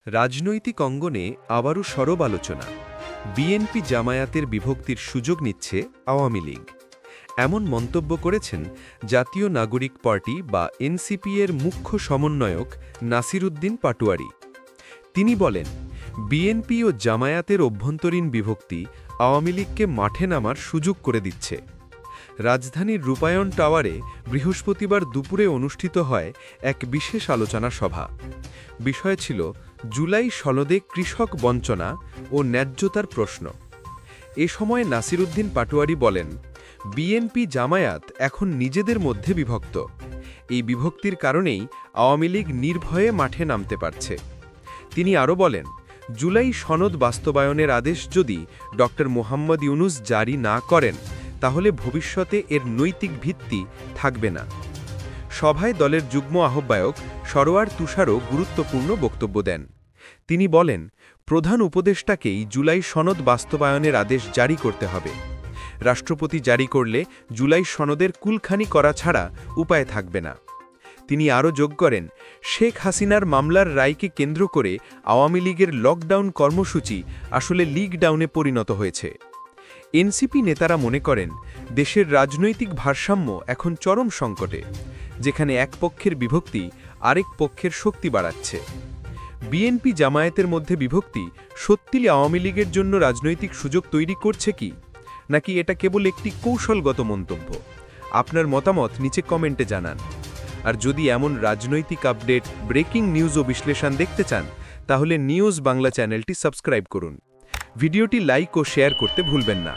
রাজনৈতিক অঙ্গনে আবারও সরব আলোচনা। বিএনপি জামায়াতের বিভক্তির সুযোগ নিচ্ছে আওয়ামী লীগ। এমন মন্তব্য করেছেন জাতীয় নাগরিক পার্টি বা এনসিপি এর মুখ্য সমন্বয়ক নাসির উদ্দিন পাটোয়ারী। তিনি বলেন, বিএনপি ও জামায়াতের অভ্যন্তরীণ বিভক্তি আওয়ামী লীগকে মাঠে নামার সুযোগ করে দিচ্ছে। রাজধানীর রূপায়ণ টাওয়ারে বৃহস্পতিবার দুপুরে অনুষ্ঠিত হয় এক বিশেষ আলোচনা সভা। বিষয় ছিল জুলাই সনদে কৃষক বঞ্চনা ও ন্যায্যতার প্রশ্ন। এ সময় নাসির উদ্দিন পাটোয়ারী বলেন, বিএনপি জামায়াত এখন নিজেদের মধ্যে বিভক্ত। এই বিভক্তির কারণেই আওয়ামী লীগ নির্ভয়ে মাঠে নামতে পারছে। তিনি আরও বলেন, জুলাই সনদ বাস্তবায়নের আদেশ যদি ড. মোহাম্মদ ইউনূস জারি না করেন, তাহলে ভবিষ্যতে এর নৈতিক ভিত্তি থাকবে না। সভায় দলের যুগ্ম আহ্বায়ক সরোয়ার তুষারও গুরুত্বপূর্ণ বক্তব্য দেন। তিনি বলেন, প্রধান উপদেষ্টাকেই জুলাই সনদ বাস্তবায়নের আদেশ জারি করতে হবে। রাষ্ট্রপতি জারি করলে জুলাই সনদের কুলখানি করা ছাড়া উপায় থাকবে না। তিনি আরও যোগ করেন, শেখ হাসিনার মামলার রায়কে কেন্দ্র করে আওয়ামী লীগের লকডাউন কর্মসূচি আসলে লীগ ডাউনে পরিণত হয়েছে। এনসিপি নেতারা মনে করেন, দেশের রাজনৈতিক ভারসাম্য এখন চরম সংকটে, যেখানে এক পক্ষের বিভক্তি আরেক পক্ষের শক্তি বাড়াচ্ছে। বিএনপি জামায়াতের মধ্যে বিভক্তি সত্যি আওয়ামী লীগের জন্য রাজনৈতিক সুযোগ তৈরি করছে কি, নাকি এটা কেবল একটি কৌশলগত মন্তব্য? আপনার মতামত নিচে কমেন্টে জানান। আর যদি এমন রাজনৈতিক আপডেট, ব্রেকিং নিউজ ও বিশ্লেষণ দেখতে চান, তাহলে নিউজ বাংলা চ্যানেলটি সাবস্ক্রাইব করুন। ভিডিওটি লাইক ও শেয়ার করতে ভুলবেন না।